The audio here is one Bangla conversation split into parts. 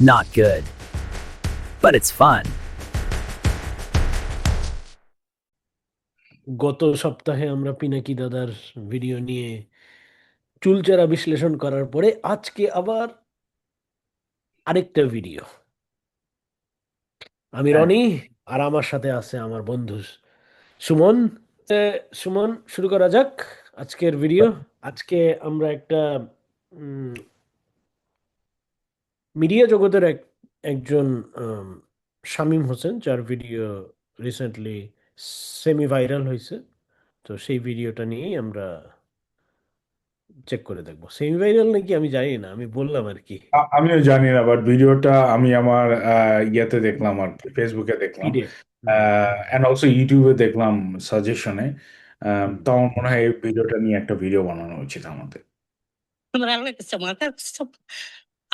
Not good, but it's fun. গত সপ্তাহে আমরা পিনাকি দাদার ভিডিও নিয়ে চুলচেরা বিশ্লেষণ করার পরে আজকে আবার আরেকটা ভিডিও। আমি হ্যাঁ, রনি, আর আমার সাথে আছে আমার বন্ধু সুমন। সুমন, শুরু করা যাক আজকের ভিডিও। আজকে আমরা একটা মিডিয়া জগতের একজন উম, শামীম হোসেন, যার ভিডিও রিসেন্টলি সেমি ভাইরাল হয়েছে। তো সেই ভিডিওটা নিয়েই আমরা চেক করে দেখবো। সেমি ভাইরাল নাকি আমি জানি না, আমি বললাম আর কি। আমিও জানি না, বাট ভিডিওটা আমি আমার ইয়েতে দেখলাম আর কি, ফেসবুকে দেখলাম, ফিডে। হুম। অ্যান্ড অলসো ইউটিউবে দেখলাম সাজেশনে। হুম। তো আমার মনে হয় এই ভিডিওটা নিয়ে একটা ভিডিও বানানো উচিত আমাদের।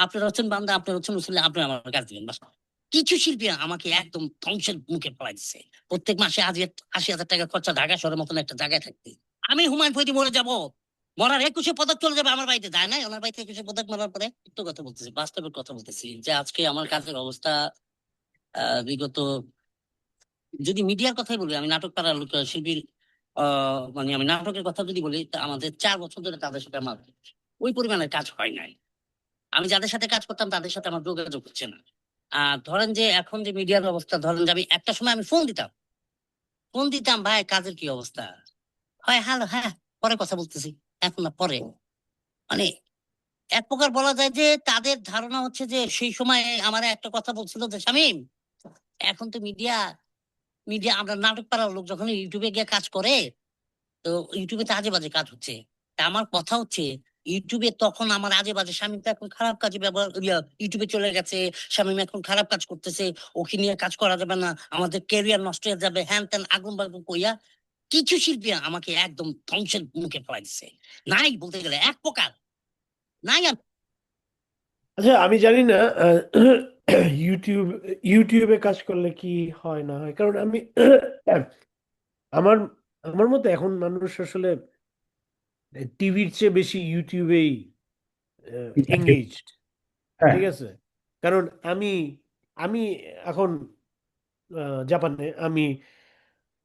আপনারা হচ্ছেন বান্দা, আপনারা হচ্ছেন মুসলিম, আপনারা আমার কাজ দিবেন বাস। কিছু শিল্পী আমাকে একদম ধ্বংসের মুখে পড়াই দিচ্ছে। প্রত্যেক মাসে আজ ৮০,০০০ টাকা খরচা ঢাকা শহরের মতন একটা জায়গায় থাকতে। আমি হুমায়ুন ফরিদি মরে যাব, মরার ২১শে পদক চলে যাবে আমার বাড়িতে, যায় নাই ওনার বাড়িতে ২১শে পদক মারার পরে। একটু কথা বলতেছি, বাস্তবের কথা বলতেছি, যে আজকে আমার কাজের অবস্থা বিগত, যদি মিডিয়ার কথাই বলি, আমি নাটক পাড়ার শিল্পীর মানে আমি নাটকের কথা যদি বলি, তা আমাদের ৪ বছর ধরে তাদের সাথে আমার ওই পরিমাণের কাজ হয় নাই। আমি যাদের সাথে কাজ করতাম তাদের সাথে আমার যোগাযোগ হচ্ছে না। আর ধরেন যে এখন যে মিডিয়ার অবস্থা, ধরেন যে আমি একটা সময় আমি ফোন দিতাম, ভাই কাজের কি অবস্থা, হয় হ্যালো, হ্যাঁ পরে কথা বলতেছি, এখন না পরে। মানে এক প্রকার বলা যায় যে তাদের ধারণা হচ্ছে যে সেই সময় আমার একটা কথা বলছিল যে শামীম, এখন তো মিডিয়া মিডিয়া আমরা নাটক পাড়ার লোক যখন ইউটিউবে গিয়ে কাজ করে, তো ইউটিউবে তো আজে বাজে কাজ হচ্ছে। তা আমার কথা হচ্ছে, ইউটিউবে তখন আমার আজে বাজে, শামীম তো এখন খারাপ কাজে ব্যবহার ইউটিউবে চলে গেছে, শামীম এখন খারাপ কাজ করতেছে, ওকে নিয়ে কাজ করা যাবে না, আমাদের ক্যারিয়ার নষ্ট হয়ে যাবে, হ্যান ত্যান আগুন বাগুন কইয়া কিছু শিল্পী আমাকে একদম ধ্বংসের মুখে ফেলাই দিচ্ছে। নাই বলতে গেলে এক প্রকার নাই আচ্ছা, আমি জানি না ইউটিউব ইউটিউবে কাজ করলে কি হয় না হয়, কারণ আমি আমার আমার মতে এখন মানুষ আসলে টিভির চেয়ে বেশি ইউটিউবেই এঙ্গেজড। হ্যাঁ, ঠিক আছে, কারণ আমি আমি এখন জাপানে।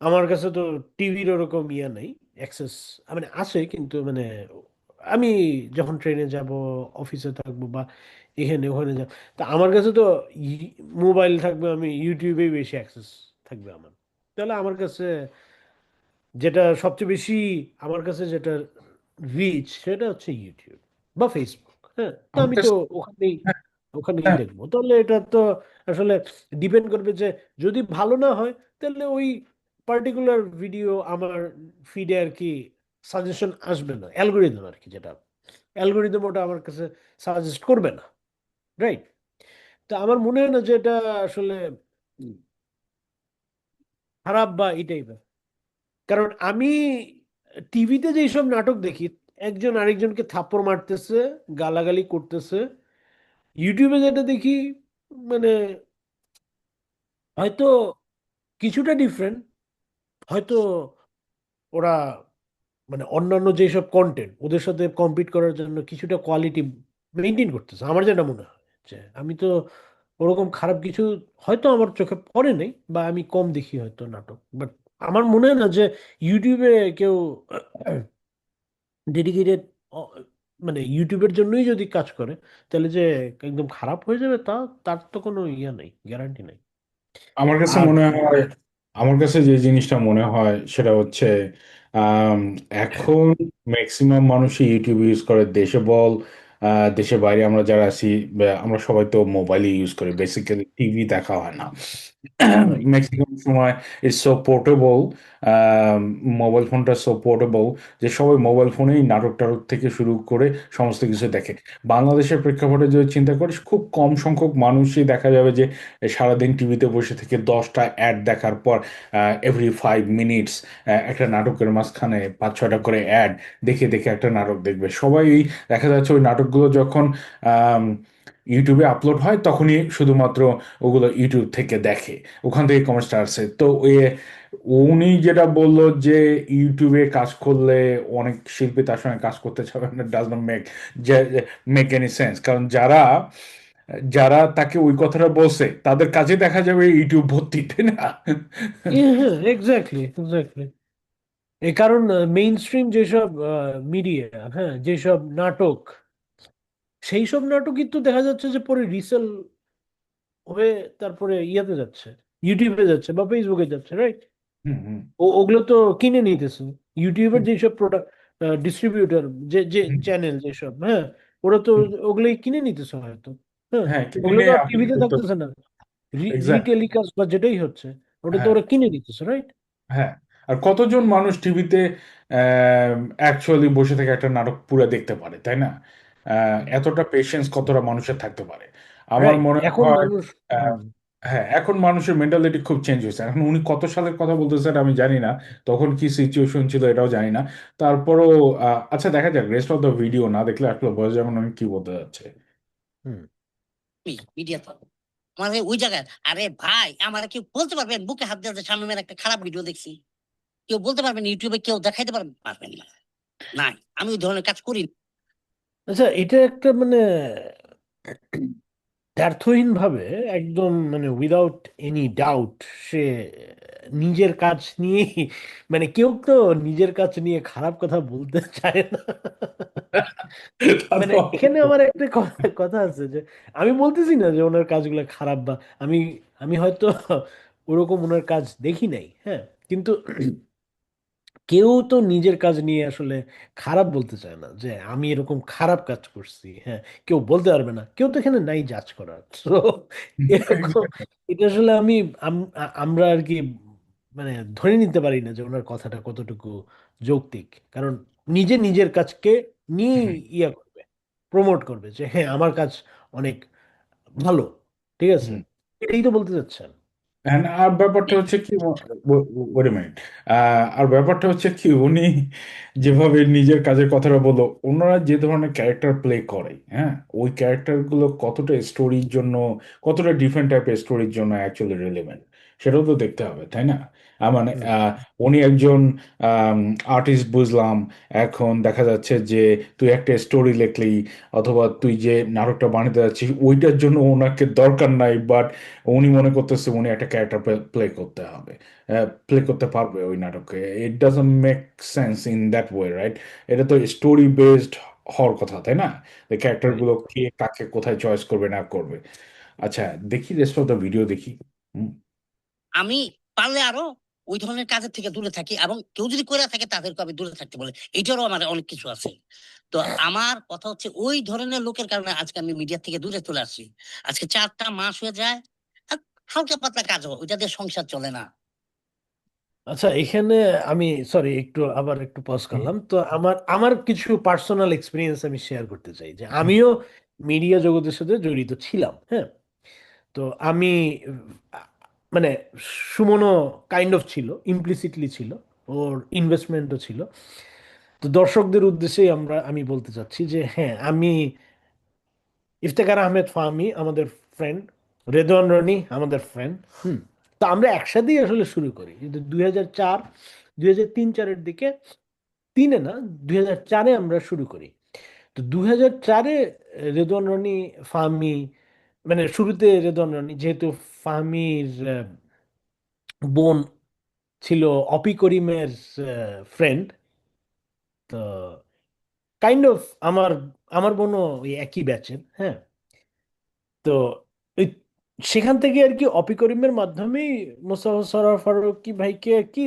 আমার কাছে তো টিভির ওরকম ইয়া নাই, অ্যাক্সেস মানে আছে, কিন্তু মানে আমি যখন ট্রেনে যাব, অফিসে থাকবো বা এখানে ওখানে যাব, তা আমার কাছে তো মোবাইল থাকবে, আমি ইউটিউবেই বেশি অ্যাক্সেস থাকবে আমার। তাহলে আমার কাছে যেটা সবচেয়ে বেশি, আমার কাছে যেটা রিচ, সেটা হচ্ছে ইউটিউব বা ফেসবুক। হ্যাঁ, তো আমার আমি তো কাছে ওখানেই হ্যাঁ, ওখানেই হ্যাঁ, দেখবো। তাহলে এটা তো আসলে ডিপেন্ড করবে যে যদি ভালো না হয়, তাহলে ওই পার্টিকুলার ভিডিও আমার ফিডে আর কি সাজেশন আসবে না। অ্যালগোরিদম আর কি, যেটা অ্যালগোরিদম, ওটা আমার কাছে সাজেস্ট করবে না। রাইট? তো আমার মনে হয় না যে এটা আসলে উম, খারাপ বা এই টাইপের। কারণ আমি টিভিতে যেসব নাটক দেখি, একজন আরেকজনকে থাপ্পড় মারতেছে, গালাগালি করতেছে। ইউটিউবে যেটা দেখি, মানে হয়তো কিছুটা ডিফারেন্ট, হয়তো ওরা মানে অন্যান্য যেসব কন্টেন্ট, ওদের সাথে কম্পিট করার জন্য কিছুটা কোয়ালিটি মেনটেন করতেছে। আমার যেটা মনে হয় যে আমি তো ওরকম খারাপ কিছু হয়তো আমার চোখে পড়ে নাই, বা আমি কম দেখি হয়তো নাটক, বাট আমার মনে হয় না যে ইউটিউবে কেউ ডেডিকেটেড, মানে ইউটিউবের জন্যই যদি কাজ করে, তাহলে যে একদম খারাপ হয়ে যাবে, তার তো কোনো ইয়ে নেই, গ্যারান্টি নেই। আমার কাছে আর মনে হয়, আমার কাছে যে জিনিসটা মনে হয় সেটা হচ্ছে, আম, এখন ম্যাক্সিমাম মানুষই ইউটিউব ইউজ করে। দেশে বল, দেশের বাইরে আমরা যারা আছি, আমরা সবাই তো মোবাইল ইউজ করি, বেসিক্যালি টিভি দেখা হয় না রাইট। ম্যাক্সিমাম সময়। ইটস সো পোর্টেবল, মোবাইল ফোনটা সো পোর্টেবল যে সবাই মোবাইল ফোনেই নাটক টাটক থেকে শুরু করে সমস্ত কিছু দেখে। বাংলাদেশের প্রেক্ষাপটে যদি চিন্তা করিস, খুব কম সংখ্যক মানুষই দেখা যাবে যে সারাদিন টিভিতে বসে থেকে 10টা অ্যাড দেখার পর এভরি 5 মিনিটস একটা নাটকের মাঝখানে 5-6টা করে অ্যাড দেখে দেখে একটা নাটক দেখবে। সবাই দেখা যাচ্ছে ওই নাটকগুলো যখন আম, ইউটিউবে আপলোড হয় তখনই শুধুমাত্র ওগুলো ইউটিউব থেকে দেখে, ওখান থেকে কমেন্টসটা আসছে। তো উনি যেটা বললো যে ইউটিউবে কাজ করলে অনেক শিল্পী তার সঙ্গে কাজ করতে চাবে না, does not make make any sense. কারণ যারা যারা তাকে ওই কথাটা বলছে তাদের কাজে দেখা যাবে ইউটিউব ভর্তি, তাই না? হ্যাঁ, এক্স্যাক্টলি এক্স্যাক্টলি। এই কারণ মেইন স্ট্রিম যেসব মিডিয়া, হ্যাঁ, যেসব নাটক, সেই সব নাটকই তো দেখা যাচ্ছে যে পরে রিসেল হয়ে তারপরে ইয়াতে যাচ্ছে, ইউটিউবে যাচ্ছে বা ফেসবুকে যাচ্ছে, রাইট? হুম, হুম, ওগুলো তো কিনে নিতেছে ইউটিউবের হুম, যেসব প্রোডাক্ট, ডিস্ট্রিবিউটর, যে যে হুম, চ্যানেল যেসব, হ্যাঁ, ওরা তো হুম। ওগুলোই কিনে নিতেছে হয়তো। হ্যাঁ, হ্যাঁ, কিনে ওগুলো তো নিয়ে আর আপনি টিভিতে করতে, থাকতেছে না, এক্সাক্ট, রিটেলিকাস্ট বা যেটাই হচ্ছে, ওটা তো হ্যাঁ, ওরা কিনে নিতেছে, রাইট? হ্যাঁ। আর কতজন মানুষ টিভিতে অ্যাকচুয়ালি বসে থেকে একটা নাটক পুরো দেখতে পারে, তাই না? এতটা পেশেন্স কতটা মানুষের থাকতে পারে? আমার রাইট, মনে এখন হয় মানুষ আহ, হ্যাঁ, এখন মানুষের মেন্টালিটি খুব চেঞ্জ হয়েছে। এখন উনি কত সালের কথা বলতেছেন আমি জানি না, তখন কি সিচুয়েশন ছিল এটাও জানি না। তারপরও আচ্ছা, দেখা যাক, রেস্ট অফ দ্য ভিডিও না দেখলে আসলে বোঝা যাবে না উনি কি বলতে যাচ্ছে। হুম। মিডিয়া তো আমাদের ওই জায়গায়, আরে ভাই আমার কেউ বলতে পারবেন বুকে হাত দিয়ে যে শামীমের একটা খারাপ ভিডিও দেখছি? কেউ বলতে পারবেন ইউটিউবে? কেউ দেখাইতে পারবেন? পারবেন না। নাই, আমি ওই ধরনের কাজ করি না। আচ্ছা, এটা একটা মানে দ্ব্যর্থহীন ভাবে, একদম মানে উইদাউট এনি ডাউট, সে নিজের কাজ নিয়ে, মানে কেউ তো নিজের কাজ নিয়ে খারাপ কথা বলতে চায় না। তা মানে তো এখানে অবশ্যই। আমার একটা কথা আছে যে আমি বলতেছি না যে ওনার কাজগুলো খারাপ, বা আমি আমি হয়তো ওরকম ওনার কাজ দেখি নাই, হ্যাঁ, কিন্তু কেউ তো নিজের কাজ নিয়ে আসলে খারাপ বলতে চায় না যে আমি এরকম খারাপ কাজ করছি, হ্যাঁ, কেউ বলতে পারবে না, কেউ তো এখানে নাই জাজ করার। তো এরকম, Exactly. এটা আসলে আমি আমরা আর কি মানে ধরে নিতে পারি না যে ওনার কথাটা কতটুকু যৌক্তিক, কারণ নিজে নিজের কাজকে নিয়ে হুম, ইয়া করবে, প্রমোট করবে যে হ্যাঁ আমার কাজ অনেক ভালো, ঠিক আছে, হুম। এটাই তো বলতে চাচ্ছেন। আর ব্যাপারটা হচ্ছে কি, ওয়েট এ মিনিট, আর ব্যাপারটা হচ্ছে কি, উনি যেভাবে নিজের কাজের কথাটা বললো, ওনারা যে ধরনের ক্যারেক্টার প্লে করে, হ্যাঁ, ওই ক্যারেক্টারগুলো কতটা স্টোরির জন্য, কতটা ডিফারেন্ট টাইপের স্টোরির জন্য অ্যাকচুয়ালি রেলেভেন্ট, সেটাও তো দেখতে হবে, তাই না? মানে হুম। উনি একজন আর্টিস্ট বুঝলাম, এখন দেখা যাচ্ছে যে তুই একটা স্টোরি লিখলি অথবা তুই যে নাটকটা বানাতে যাচ্ছিস ওইটার জন্য ওনাকে দরকার নাই, বাট উনি মনে করতেছে উনি একটা ক্যারেক্টার প্লে করতে হবে, প্লে করতে পারবে ওই নাটকে। It doesn't make sense in that way, right? এটা তো স্টোরি বেসড হওয়ার কথা, তাই না? Right. ক্যারেক্টারগুলো কে কাকে কোথায় চয়েস করবে না করবে। আচ্ছা, দেখি রেস্ট অফ দ্য ভিডিও দেখি। হুম, আমি পারলে আরো ওই ধরনের কাজের থেকে দূরে থাকি, এবং কেউ যদি করে থাকে তাদেরকে আমি দূরে থাকতে বলে, এটারও আমার অনেক কিছু আছে। তো আমার কথা হচ্ছে ওই ধরনের লোকের কারণে আজকে আমি মিডিয়া থেকে দূরে চলে আসছি। আজকে 4টা মাস হয়ে যায়। আর হালকা পাতলা কাজ হয়, ওইটা দিয়ে সংসার চলে না। আচ্ছা, এখানে আমি সরি একটু আবার একটু পজ হুম, করলাম তো, আমার আমার কিছু পার্সোনাল এক্সপিরিয়েন্স আমি শেয়ার করতে চাই যে হুম, আমিও মিডিয়া জগতের সাথে জড়িত ছিলাম, হ্যাঁ। তো আমি আহ, মানে সুমনও কাইন্ড অফ ছিল, ইমপ্লিসিটলি ছিল, ওর ইনভেস্টমেন্টও ছিল। তো দর্শকদের উদ্দেশ্যেই আমি বলতে চাচ্ছি যে হ্যাঁ, আমি ইফতেখার আহমেদ ফাহমি আমাদের ফ্রেন্ড, রেদওয়ান রনি আমাদের ফ্রেন্ড, হুম। তো আমরা একসাথেই আসলে শুরু করি কিন্তু 2004, 2003-4-এর দিকে, তিনে না, 2004-এ আমরা শুরু করি। তো 2004-এ রেদওয়ান রনি, ফাহমি, মানে শুরুতে রেদওয়ান রনি যেহেতু ফাহমির বোন ছিল অপি করিমের ফ্রেন্ড, তো কাইন্ড অফ আমার আমার বোনও ওই একই ব্যাচের, হ্যাঁ। তো ওই সেখান থেকে আর কি অপি করিমের মাধ্যমেই মোস্তফা সরোয়ার ফারুকী ভাইকে আর কি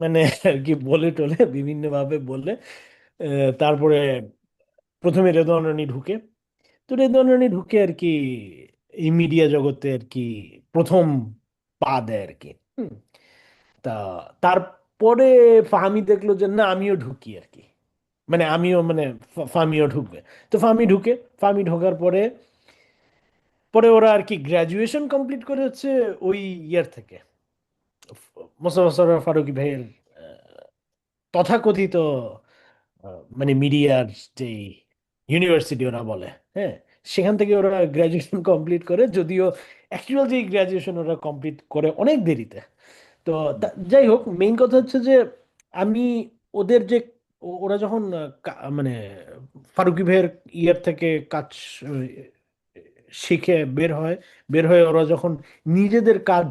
মানে আর কি বলে টলে বিভিন্ন ভাবে বলে, তারপরে প্রথমে রেদওয়ান রানী ঢুকে। তো রেদওয়ান রানী ঢুকে আর কি এই মিডিয়া জগতে আর কি প্রথম পা দেয় আর কি, হুম। তা তারপরে ফাহামি দেখলো যে না আমিও ঢুকি আর কি, মানে আমিও মানে ফাহামিও ঢুকবে। তো ফাহামি ঢুকে, ফাহামি ঢোকার পরে পরে ওরা আর কি গ্রাজুয়েশন কমপ্লিট করে হচ্ছে ওই ইয়ার থেকে, মোস্তফা সরোয়ার ফারুকী ভাইয়ের তথাকথিত মানে মিডিয়ার যে ইউনিভার্সিটি ওরা বলে, হ্যাঁ, সেখান থেকে ওরা গ্রাজুয়েশন কমপ্লিট করে, যদিও অ্যাকচুয়াল যে গ্রাজুয়েশন ওরা কমপ্লিট করে অনেক দেরিতে। তো যাই হোক, মেইন কথা হচ্ছে যে আমি ওদের যে ওরা যখন মানে ফারুকী ভাইয়ের ইয়ার থেকে কাজ শিখে বের হয়ে ওরা যখন নিজেদের কাজ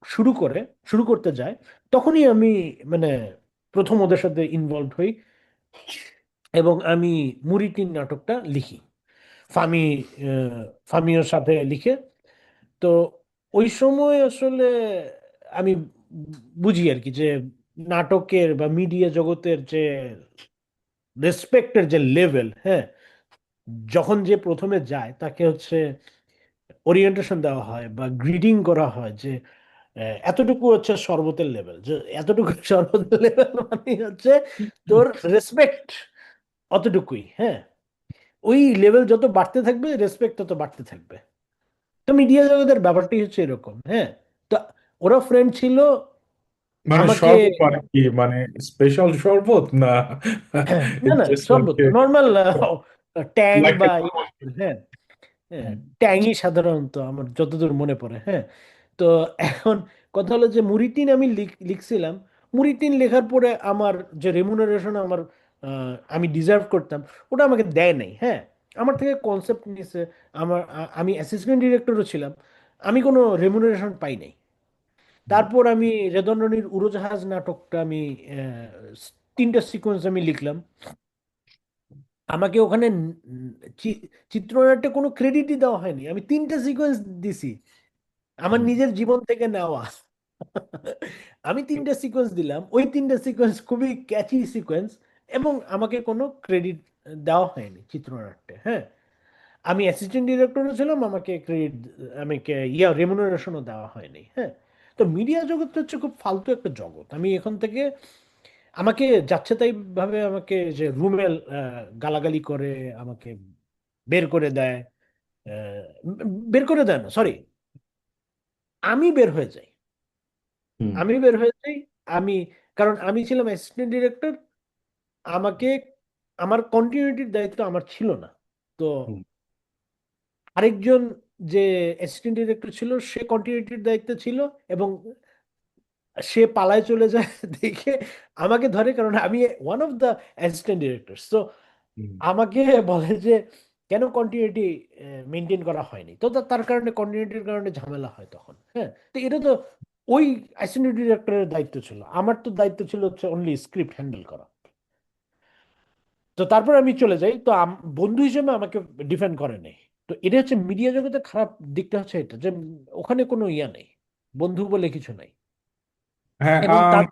শুরু করতে যায়, তখনই আমি মানে প্রথম ওদের সাথে ইনভলভ হই এবং আমি মুড়ি টিন নাটকটা লিখি ফামি ফামিওর সাথে লিখে। তো ওই সময় আসলে আমি বুঝি আর কি যে নাটকের বা মিডিয়া জগতের যে রেসপেক্টের যে লেভেল, হ্যাঁ, যখন যে প্রথমে যায় তাকে হচ্ছে ওরিয়েন্টেশন দেওয়া হয় বা গ্রিডিং করা হয় যে এতটুকু হচ্ছে শরবতের লেভেল, যে এতটুকু শরবতের লেভেল মানে হচ্ছে তোর রেসপেক্ট অতটুকুই, হ্যাঁ। ওই লেভেল যত বাড়তে থাকবে রেসপেক্ট তত বাড়তে থাকবে। তো মিডিয়া জগতের ব্যাপারটাই হচ্ছে এরকম, হ্যাঁ। তো ওরা ফ্রেন্ড ছিল মানে আমাকে। শরবত মানে কি, মানে স্পেশাল শরবত না? না না, জাস্ট শরবত নর্মাল ট্যাং লাইক বা হ্যাঁ, হ্যাঁ, ট্যাংই সাধারণত আমার যতদূর মনে পড়ে, হ্যাঁ। তো এখন কথা হলো যে মুরিটিন আমি লিখছিলাম। মুরিটিন লেখার পরে আমার যে রেমুনারেশন আমি ডিজার্ভ করতাম, ওটা আমাকে দেয় নাই, হ্যাঁ। আমার থেকে কনসেপ্ট নিছে। আমি অ্যাসিস্ট্যান্ট ডিরেক্টরও ছিলাম, আমি কোনো রেমুনারেশন পাই নাই। তারপর আমি রেদনরণীর উড়োজাহাজ নাটকটা আমি আহ, 3টা সিকোয়েন্স আমি লিখলাম। আমাকে ওখানে চিত্রনাট্যে কোনো ক্রেডিটই দেওয়া হয়নি, আমি 3টা সিকোয়েন্স দিছি আমার নিজের জীবন থেকে নেওয়া। আমি 3টা সিকোয়েন্স দিলাম, ওই 3টা সিকোয়েন্স খুবই ক্যাচি সিকোয়েন্স, এবং আমাকে কোনো ক্রেডিট দেওয়া হয়নি চিত্রনাট্যে, হ্যাঁ। আমি অ্যাসিস্ট্যান্ট ডিরেক্টরও ছিলাম, আমাকে ক্রেডিট আমাকে রেমুনারেশনও দেওয়া হয়নি, হ্যাঁ। তো মিডিয়া জগৎটা হচ্ছে খুব ফালতু একটা জগৎ। আমি এখন থেকে আমাকে যাচ্ছে তাই ভাবে আমাকে যে রুমে গালাগালি করে, আমাকে বের করে দেয়। আহ, বের করে দেয় না, সরি, আমি বের হয়ে যাই। হুম, আমি বের হয়ে যাই। আমি, কারণ আমি ছিলাম অ্যাসিস্ট্যান্ট ডিরেক্টর, আমাকে আমার কন্টিনিউটির দায়িত্ব আমার ছিল না। তো হুম। আরেকজন যে অ্যাসিস্ট্যান্ট ডিরেক্টর ছিল সে কন্টিনিউটির দায়িত্বে ছিল, এবং সে পালায় চলে যায় দেখে আমাকে ধরে, কারণ আমি one of the assistant director. তো হুম। আমাকে বলে যে কেন কন্টিনিউটি মেনটেন করা হয়নি। তো তার কারণে কন্টিনিউটির কারণে ঝামেলা হয় তখন, হ্যাঁ। তো এটা তো ওই অ্যাসিস্ট্যান্ট ডিরেক্টরের দায়িত্ব ছিল, আমার তো দায়িত্ব ছিল হচ্ছে অনলি স্ক্রিপ্ট হ্যান্ডেল করা। তো তারপর আমি চলে যাই। তো বন্ধু হিসেবে আমাকে ডিফেন্ড করে নেই। তো এটা হচ্ছে মিডিয়া জগতের খারাপ দিকটা হচ্ছে এটা, যে ওখানে কোনো ইয়া নেই, বন্ধু বলে কিছু নাই। হ্যাঁ, এবং তার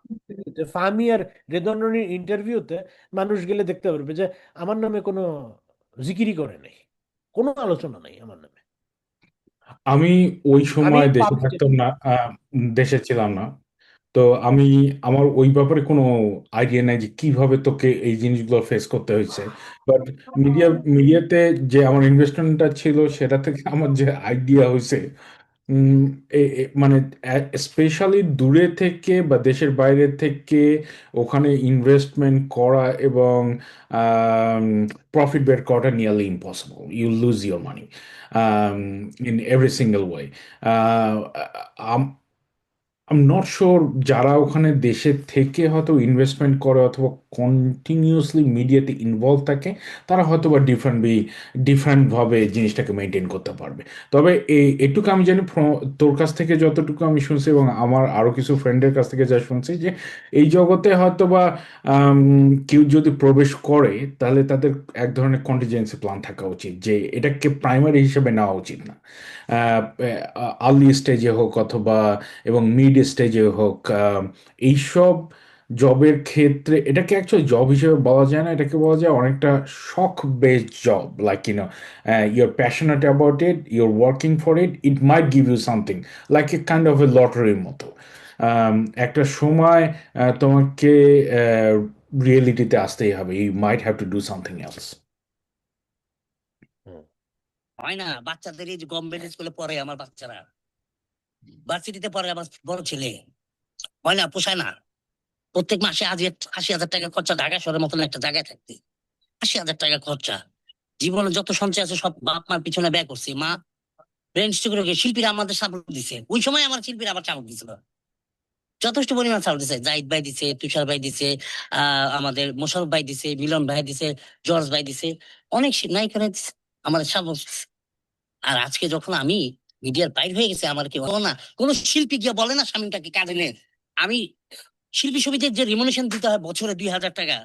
ফাহমি আর রেদনরনির ইন্টারভিউতে মানুষ গেলে দেখতে পারবে যে আমার নামে কোনো জিকিরি করে নাই, কোনো আলোচনা নাই আমার নামে। আমি ওই আমি সময় দেশে পাবলিক। থাকতাম না, দেশে ছিলাম না। তো আমি, আমার ওই ব্যাপারে কোনো আইডিয়া নাই যে কিভাবে তোকে এই জিনিসগুলো ফেস করতে হয়েছে। বাট মিডিয়াতে যে আমার ইনভেস্টমেন্টটা ছিল সেটা থেকে আমার যে আইডিয়া হয়েছে, উম, মানে স্পেশালি দূরে থেকে বা দেশের বাইরে থেকে ওখানে ইনভেস্টমেন্ট করা এবং প্রফিট বের করাটা nearly impossible. You lose your money in every single way. I'm not sure যারা ওখানে দেশে থেকে হয়তো ইনভেস্টমেন্ট করে অথবা কন্টিনিউয়াসলি মিডিয়াতে ইনভলভ থাকে, তারা হয়তো বা ডিফারেন্টভাবে জিনিসটাকে মেনটেন করতে পারবে। তবে এটুকু আমি জানি, তোর কাছ থেকে যতটুকু আমি শুনছি এবং আমার আরও কিছু ফ্রেন্ডের কাছ থেকে যা শুনছি, যে এই জগতে হয়তো বা আম, কেউ যদি প্রবেশ করে তাহলে তাদের এক ধরনের কন্টিজেন্সি প্ল্যান থাকা উচিত, যে এটাকে প্রাইমারি হিসেবে নেওয়া উচিত না। আর্লি স্টেজে হোক অথবা এবং মিড স্টেজে হোক, এইসব জবের ক্ষেত্রে এটাকে অ্যাকচুয়ালি জব হিসেবে বলা যায় না, এটাকে বলা যায় অনেকটা শখ based job. Like your passionate about it, your working for it, it might give you something like a kind of a লটারির মতো। একটা সময় তোমাকে রিয়েলিটিতে আসতেই হবে, you might have to do something else. হয় না, বাচ্চাদের এই যে গভর্নমেন্ট স্কুলে পড়ে আমার বাচ্চারা, ভার্সিটিতে পড়ে আমার বড় ছেলে, হয় না, পোষায় না। প্রত্যেক মাসে আজ 80,000 টাকা খরচা, ঢাকা শহরের মতন একটা জায়গায় থাকতে 80,000 টাকা খরচা। জীবনে যত সঞ্চয় আছে সব বাপ মার পিছনে ব্যয় করছি। মা ব্রেন করে শিল্পীরা আমাদের সাপোর্ট দিছে, ওই সময় আমার শিল্পীরা আবার সাপোর্ট দিছিল, যথেষ্ট পরিমাণ সাপোর্ট দিছে। জাহিদ ভাই দিছে, তুষার ভাই দিছে, আমাদের মোশারফ ভাই দিছে, মিলন ভাই দিছে, জর্জ ভাই দিছে, অনেক নায়িকারা দিছে আমাদের সাপোর্ট। আর আজকে যখন আমি মিডিয়ার বাইর হয়ে গেছে, আমার কেউ না, কোন শিল্পী গিয়ে বলে না স্বামীটাকে কাজে নেন। আমি শিল্পী সমিতির যে রিমুনেশন দিতে হয় বছরে 2,000 টাকা,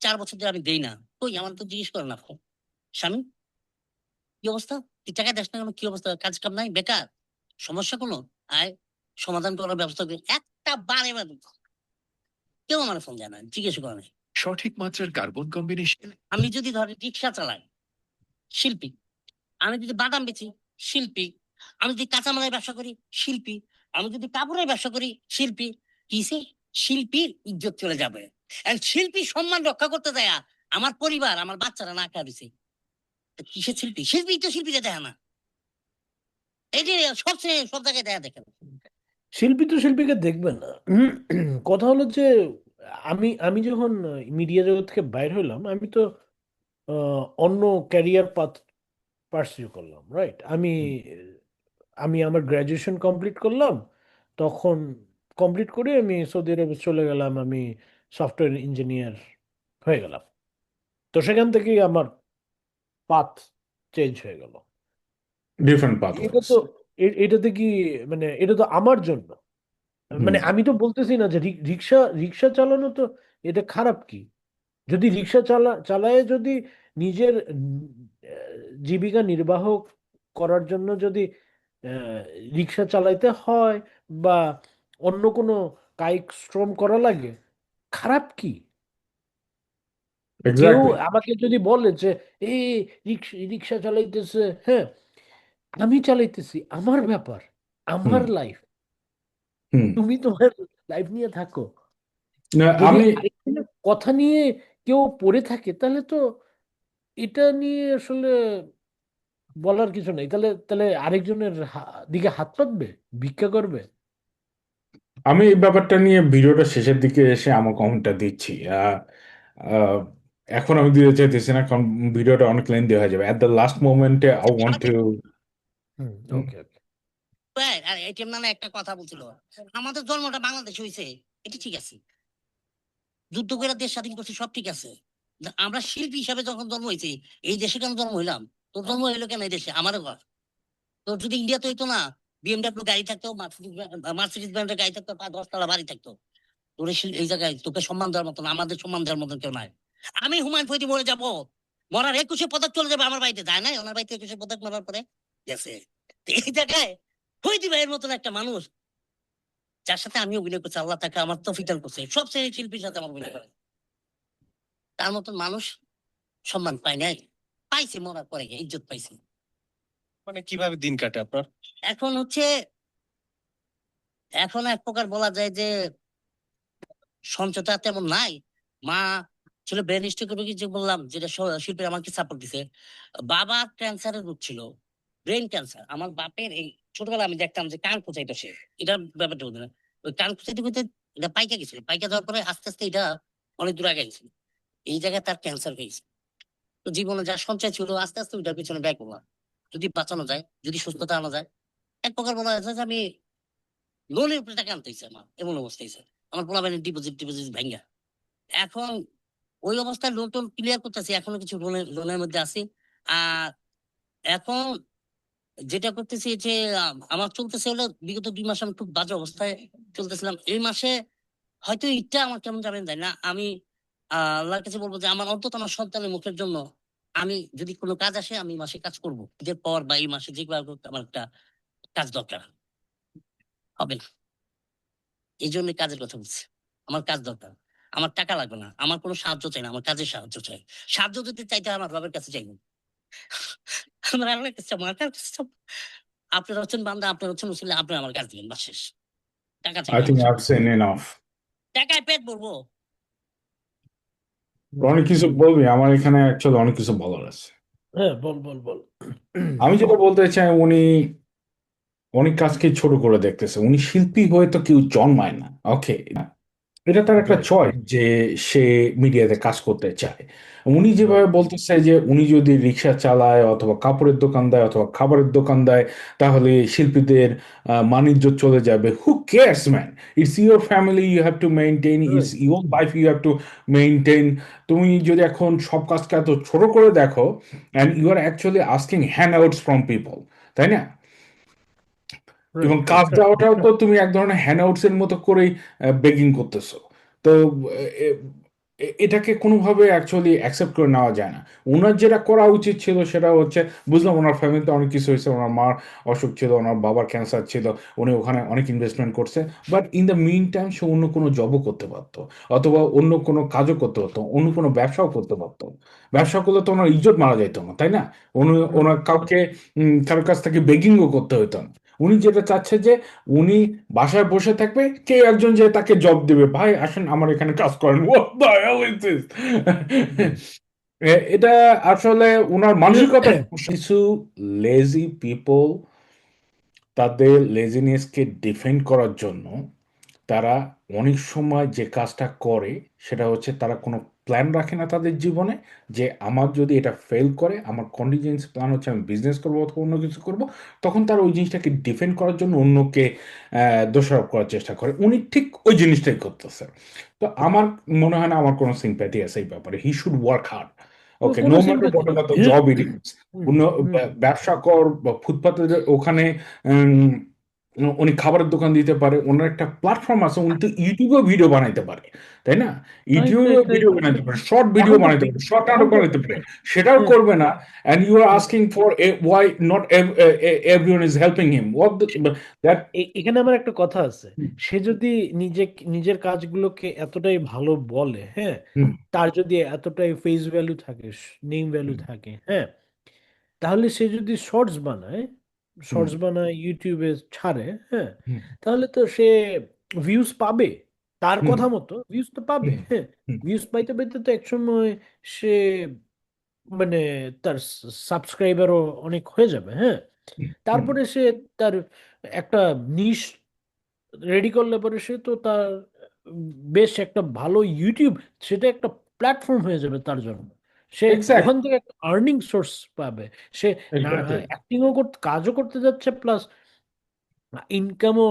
4 বছর ধরে আমি দেই না। কই, আমার তো জিজ্ঞেস করে না স্বামী কি অবস্থা, তুই টাকা দেশ না কেন, কি অবস্থা, কাজ কাম নাই, বেকার, সমস্যা কোনো, আয় সমাধান করার ব্যবস্থা করি। একটা বারে বারে কেউ আমার ফোন যায় না, জিজ্ঞেস করে না। সঠিক মাত্রার কার্বন কম্বিনেশন আমি যদি ধরে রিক্সা চালাই, শিল্পী। আমি যদি বাদাম বেচি, শিল্পী। আমি যদি কাঁচামালের ব্যবসা করি, শিল্পী। আমি যদি কাপড়ের ব্যবসা করি, শিল্পী। কিসে শিল্পীর ইজ্জত চলে যাবে, আর শিল্পী সম্মান রক্ষা করতে দেয়া আমার পরিবার, আমার বাচ্চারা না খাওয়া দিছে। কিসের শিল্পী? শিল্পী তো শিল্পীরা দেয় না। এই যে সবচেয়ে সব জায়গায় দেয়া দেখেন। শিল্পী তো শিল্পীকে দেখবে না। কথা হলো যে আমি যখন মিডিয়া জগৎ থেকে বাইর হইলাম, আমি তো অন্য ক্যারিয়ার পাথ পার্সিউ করলাম, রাইট? আমি আমার গ্র্যাজুয়েশন কমপ্লিট করলাম, তখন কমপ্লিট করে আমি সৌদি আরবে চলে গেলাম, আমি সফটওয়্যার ইঞ্জিনিয়ার হয়ে গেলাম। তো সেখান থেকেই আমার পাথ চেঞ্জ হয়ে গেল। ডিফারেন্ট এটা পাথওয়েজ। তো এটাতে কি, মানে এটা তো আমার জন্য, মানে আমি তো বলতেছি না যে রিক্সা রিক্সা চালানো তো এটা খারাপ কি। যদি রিক্সা চালায় যদি নিজের জীবিকা নির্বাহ করার জন্য যদি আহ, রিক্সা চালাইতে হয় বা অন্য কোনো কায়িক শ্রম করা লাগে, খারাপ কি? কেউ এক্স্যাক্টলি। আমাকে যদি বলে যে এই রিক্সা চালাইতেছে, হ্যাঁ, আমি চালাইতেছি, আমার ব্যাপার, হুম আমার লাইফ, হুম। তুমি তোমার লাইফ নিয়ে থাকো। না, যদি আমি আরেকজনের কথা নিয়ে কেউ পড়ে থাকে, তাহলে তো এটা নিয়ে আসলে বলার কিছু নেই। তাহলে তাহলে আরেকজনের দিকে হাত পাতবে, ভিক্ষা করবে। আমি এই ব্যাপারটা নিয়ে ভিডিওটা শেষের দিকে এসে আমার কমেন্টটা দিচ্ছি। আহ, এখন আমি দিতে চাইতেছি না, কারণ ভিডিওটা অনেক লেন্দি হয়ে যাবে। অ্যাট দ্য লাস্ট মোমেন্টে I want to. Hmm, okay okay. আর এটিএম নামে একটা কথা বলছিল, আমাদের জন্মটা বাংলাদেশ হয়েছে, এটি ঠিক আছে, যুদ্ধ করে দেশ স্বাধীন করছে, সব ঠিক আছে। আমরা শিল্পী হিসাবে যখন জন্ম হয়েছি, এই দেশে কেন জন্ম হইলাম? তোর জন্ম হইলো কেন এই দেশে? আমারও ঘর। তোর যদি ইন্ডিয়াতে হইতো না, বিএমডাব্লিউ গাড়ি থাকতো, মার্সিডিজ ব্র্যান্ডের গাড়ি থাকতো, 10 তলা বাড়ি থাকতো, তোর এই জায়গায় তোকে সম্মান দেওয়ার মতন, আমাদের সম্মান দেওয়ার মতন কেউ নাই। আমি হুমায়ুন ফরিদি মরে যাবো, মরার 21শে পদক চলে যাবে আমার বাড়িতে, যায় নাই? ওনার বাড়িতে 21শে পদক মরার পরে গেছে। তো এই জায়গায় ফরিদি ভাইয়ের মতন একটা মানুষ, যার সাথে আমি অভিনয় করছি, আল্লাহ তাকে আমার তৌফিক করছে, সব শ্রেণীর শিল্পীর সাথে আমার অভিনয় করে, তার মতন মানুষ সম্মান পায় নাই, পাইছে মরার পরে গিয়ে ইজ্জত পাইছে। মানে কিভাবে দিন কাটে আপনার? এখন হচ্ছে, এখন এক প্রকার বলা যায় যে সঞ্চয়টা তেমন নাই। মা ছিল ব্রেন স্ট্রোক রোগী, যে বললাম, যেটা শিল্পীর আমাকে সাপোর্ট দিছে। বাবা ক্যান্সারের রোগ ছিল, ব্রেন ক্যান্সার। আমার বাপের এই ছোটবেলা আমি দেখতাম যে কান কুচাইতো সে, এটা ব্যাপারটা বলতে না, ওই কান কুচাইতে কুচাইতে এটা পাইকা গেছিল, পাইকা যাওয়ার পরে আস্তে আস্তে এটা অনেক দূর আগে গেছিল, এই জায়গায় তার ক্যান্সার হয়েছে। তো জীবনে যা সঞ্চয় ছিল আস্তে আস্তে ওইটার পিছনে ব্যয় করলাম, যদি বাঁচানো যায়, যদি সুস্থতা আনা যায়। এক প্রকার বলা যায় যে আমি লোনের উপরে টাকা আনতে হয়েছে, আমার এমন অবস্থা হয়েছে, আমার পোলাপাইনের ডিপোজিট টিপোজিট ভাঙ্গা। এখন ওই অবস্থায় লোন টোন ক্লিয়ার করতেছি, এখনো কিছু লোনের মধ্যে আছি। আর এখন যেটা করতেছি যে আমার চলতেছে হলো, বিগত 2 মাস আমি খুব বাজে অবস্থায় চলতেছিলাম। এই মাসে হয়তো ইটা আমার কেমন যাবেন যায় না, আমি আল্লাহর কাছে বলবো যে আমার অন্তত আমার সন্তানের মুখের জন্য আমি যদি কোনো কাজ আসে, আমি এই মাসে কাজ করবো, ঈদের পর বা এই মাসে যেভাবে হোক আমার একটা কাজ দরকার হবে না। এই জন্য কাজের কথা বলছি, আমার কাজ দরকার, আমার টাকা লাগবে না, আমার কোনো সাহায্য চাই না, আমার কাজের সাহায্য চাই। সাহায্য যদি চাইতে হয় আমার বাবার কাছে চাইবো, আমার আল্লাহর কাছে চাবো, আমার কাছে চাবো। আপনার হচ্ছেন বান্দা, আপনার হচ্ছেন মুসলিম, আপনি আমার কাজ দিবেন, বাস শেষ। টাকা চাই আই না থিঙ্ক আমার আইভ সাথে। Seen enough. টাকায় পেট ভরবো। অনেক কিছু বলবি, আমার এখানে অ্যাকচুয়ালি অনেক কিছু বলার আছে। হ্যাঁ, বল বল বল। আমি যেটা বলতে চাই, উনি অনেক কাজকে ছোট করে দেখতেছে। উনি শিল্পী হয়ে তো কেউ জন্মায় না, ওকে? এটা তার একটা রাইট। চয়েস যে সে মিডিয়াতে কাজ করতে চায়। উনি যেভাবে রাইট। বলতেছে যে উনি যদি রিক্সা চালায় অথবা কাপড়ের দোকান দেয় অথবা খাবারের দোকান দেয়, তাহলে শিল্পীদের বাণিজ্য চলে যাবে। Who cares man? It's your family, you have to maintain, it's right. Your life, you have to maintain. তুমি যদি এখন সব কাজকে এত ছোট করে দেখো, and you are actually asking handouts from people, তাই না? এবং রাইট কাজ রাইট দেওয়াটাও তো তুমি এক ধরনের হ্যান্ডআউটস এর মতো করেই বেগিং করতেছো। তো এ- এটাকে কোনোভাবে অ্যাকচুয়ালি অ্যাকসেপ্ট করে নেওয়া যায় না। ওনার যেটা করা উচিত ছিল সেটা হচ্ছে, বুঝলাম ওনার ফ্যামিলিতে অনেক কিছু হয়েছে, ওনার মার অসুখ ছিল, ওনার বাবার ক্যান্সার ছিল, উনি ওখানে অনেক ইনভেস্টমেন্ট করছে, but in the meantime সে অন্য কোনো জবও করতে পারতো, অথবা অন্য কোনো কাজও করতে পারতো, অন্য কোনো ব্যবসাও করতে পারতো। ব্যবসা করলে তো ওনার ইজ্জত মারা যেত না, তাই না? ওনার কাউকে কারোর কাছ থেকে বেগিংও করতে হতো না। উনি যেটা চাচ্ছে যে উনি বাসায় বসে থাকবে, কেউ একজন যে তাকে জব দিবে, ভাই আসেন আমার এখানে কাজ করেন। What the hell is this? এটা আসলে ওনার মানসিকতা সমস্যা। কিছু লেজি পিপল তাদের লেজিনেসকে ডিফেন্ড করার জন্য তারা অনেক সময় যে কাজটা করে সেটা হচ্ছে তারা কোনো প্ল্যান রাখে না তাদের জীবনে, যে আমার যদি এটা ফেল করে আমার কন্টিজেন্সি প্ল্যান হচ্ছে আমি বিজনেস করবো অথবা অন্য কিছু করব, তখন তারা ওই জিনিসটাকে ডিফেন্ড করার জন্য অন্যকে দোষারোপ করার চেষ্টা করে। উনি ঠিক ওই জিনিসটাই করতেছে। তো আমার মনে হয় না আমার কোনো সিম্প্যাথি আছে এই ব্যাপারে। He should work hard. Okay, কোনো নো ম্যাটার সিম্পাথি হোয়াট নেই। Ever the job it is. ব্যবসা কর বা ফুটপাতে ওখানে উম, উনি খাবারের দোকান দিতে পারে, ওনার একটা প্ল্যাটফর্ম আছে, উনি তো ইউটিউবেও ভিডিও বানাইতে পারে, তাই না? রাইট ইউটিউবেও রাইট রাইট ভিডিও বানাইতে পারে, শর্ট ভিডিও এখন তো বানাইতে পারে, শর্ট এখন নাটক তো বানাইতে পারে, সেটাও হ্যাঁ করবে না। অ্যান্ড ইউ আর হ্যাঁ asking for why not everyone is helping him, what that. এখানে আমার একটা কথা আছে। সে যদি নিজের কাজগুলোকে এতটাই ভালো বলে, হ্যাঁ, তার যদি এতটাই ফেস ভ্যালু থাকে, নেম ভ্যালু থাকে, হ্যাঁ, তাহলে সে যদি শর্টস বানায় ইউটিউবে ছাড়ে, হ্যাঁ, তাহলে তো সে ভিউজ পাবে। তার কথা মতো ভিউজ তো পাবে, হ্যাঁ। ভিউজ পাইতে পাইতে তো একসময় সে মানে তার সাবস্ক্রাইবারও অনেক হয়ে যাবে, হ্যাঁ। তারপরে সে তার একটা নিশ রেডি করলে পরে সে তো তার বেশ একটা ভালো ইউটিউব, সেটা একটা প্ল্যাটফর্ম হয়ে যাবে তার জন্য। সে এক্স্যাক্ট ওখান থেকে একটা আর্নিং সোর্স পাবে। সে না এক্স্যাক্টলি। অ্যাক্টিংও করতে, কাজও করতে যাচ্ছে, প্লাস ইনকামও।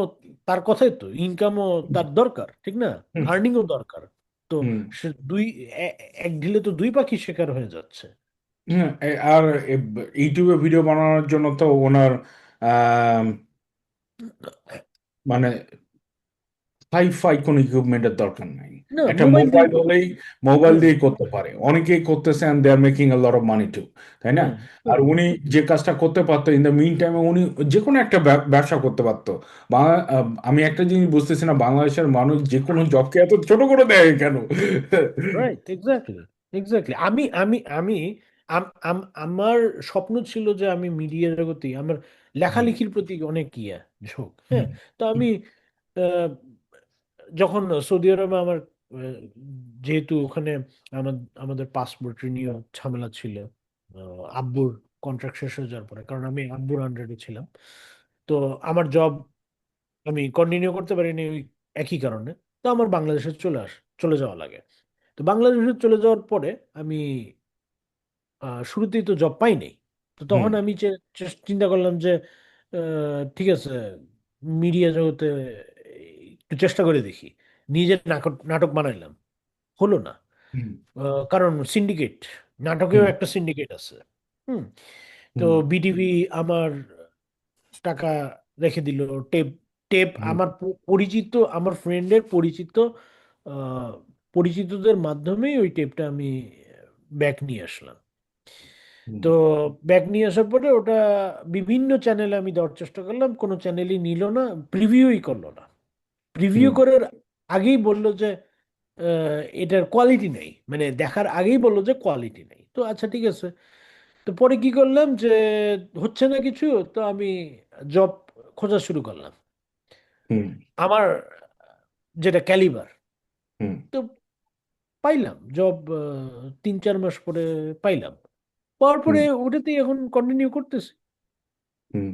তার কথাই তো, ইনকামও তার দরকার, ঠিক না? আর্নিংও দরকার। তো সে এক ঢিলে তো দুই পাখি শিকার হয়ে যাচ্ছে। আর ইউটিউবে ভিডিও বানানোর জন্য তো ওনার আম, মানে হাই-ফাই কোনো ইকুইপমেন্টের দরকার নাই। না, একটা মোবাইল দিয়ে মোবাইল হলেই, মোবাইল হ্যাঁ দিয়েই করতে পারে। অনেকেই করতেছে and they are making a lot of money too, তাই না? হ্যাঁ আর উনি যে কাজটা করতে পারতো ইন দ্য মিন টাইমে, উনি যে কোনো একটা ব্যবসা করতে পারতো। আমি একটা জিনিস বুঝতেছি না, বাংলাদেশের মানুষ যে কোনো জবকে এত ছোট করে দেয় কেন? Right, exactly exactly. আমি আমি আমি আমার স্বপ্ন ছিল যে আমি মিডিয়া জগতে, আমার লেখালেখির প্রতি অনেক ঝোঁক, হ্যাঁ। তো আমি আহ, যখন সৌদি আরবে আমার আহ, যেহেতু ওখানে আমার আমাদের পাসপোর্ট রিনিউ ঝামেলা ছিল, আব্বুর কন্ট্রাক্ট শেষ হয়ে যাওয়ার পরে, কারণ আমি আব্বুর আন্ডারে ছিলাম। তো আমার জব আমি কন্টিনিউ করতে পারিনি ওই একই কারণে। তো আমার বাংলাদেশে চলে যাওয়া লাগে। তো বাংলাদেশে চলে যাওয়ার পরে আমি শুরুতেই তো জব পাইনি। তো হুম তখন আমি চিন্তা করলাম যে ঠিক আছে, মিডিয়া জগতে একটু চেষ্টা করে দেখি। নিজে নাটক নাটক বানাইলাম, হলো না। হুম কারণ সিন্ডিকেট, নাটকেও হুম একটা সিন্ডিকেট আছে। হুম। তো হুম বিটিভি আমার টাকা রেখে দিল। টেপ টেপ হুম আমার পরিচিত, আমার ফ্রেন্ডের পরিচিত আহ, পরিচিতদের মাধ্যমেই ওই টেপটা আমি ব্যাক নিয়ে আসলাম। হুম তো ব্যাক নিয়ে আসার পরে ওটা বিভিন্ন চ্যানেলে আমি দেওয়ার চেষ্টা করলাম, কোনো চ্যানেলই নিল না, প্রিভিউই করলো না। প্রিভিউ হুম করার আগেই বললো যে এটার কোয়ালিটি নেই, মানে দেখার আগেই বললো যে কোয়ালিটি নেই। তো আচ্ছা ঠিক আছে। তো পরে কি করলাম যে হচ্ছে না কিছু, তো আমি জব খোঁজা শুরু করলাম হুম আমার যেটা ক্যালিবার। হুম তো পাইলাম জব, 3-4 মাস পরে পাইলাম। পাওয়ার পরে হুম ওটাতেই এখন কন্টিনিউ করতেছি। হুম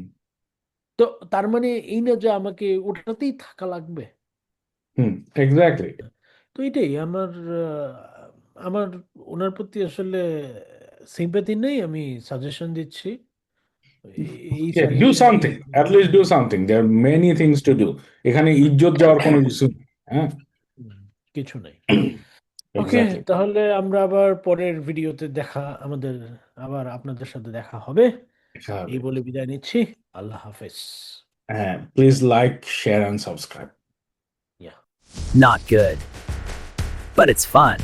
তো তার মানে এই না যে আমাকে ওটাতেই থাকা লাগবে। হুম এক্স্যাক্টলি। তো এটাই আমার ওনার প্রতি আসলে সিম্প্যাথি নেই, আমি সাজেশন দিচ্ছি। এই Yeah, do suggestion something. At least do something. There are many things to do. এখানে ইজ্জত যাওয়ার কোনো কিছু নেই। হ্যাঁ, কিছু নাই। ওকে, এক্স্যাক্টলি। তাহলে আমরা আবার পরের ভিডিওতে আবার আপনাদের সাথে দেখা হবে। এই বলে বিদায় নিচ্ছি। আল্লাহ হাফেজ। হ্যাঁ, please like, share and subscribe. Not good. But it's fun.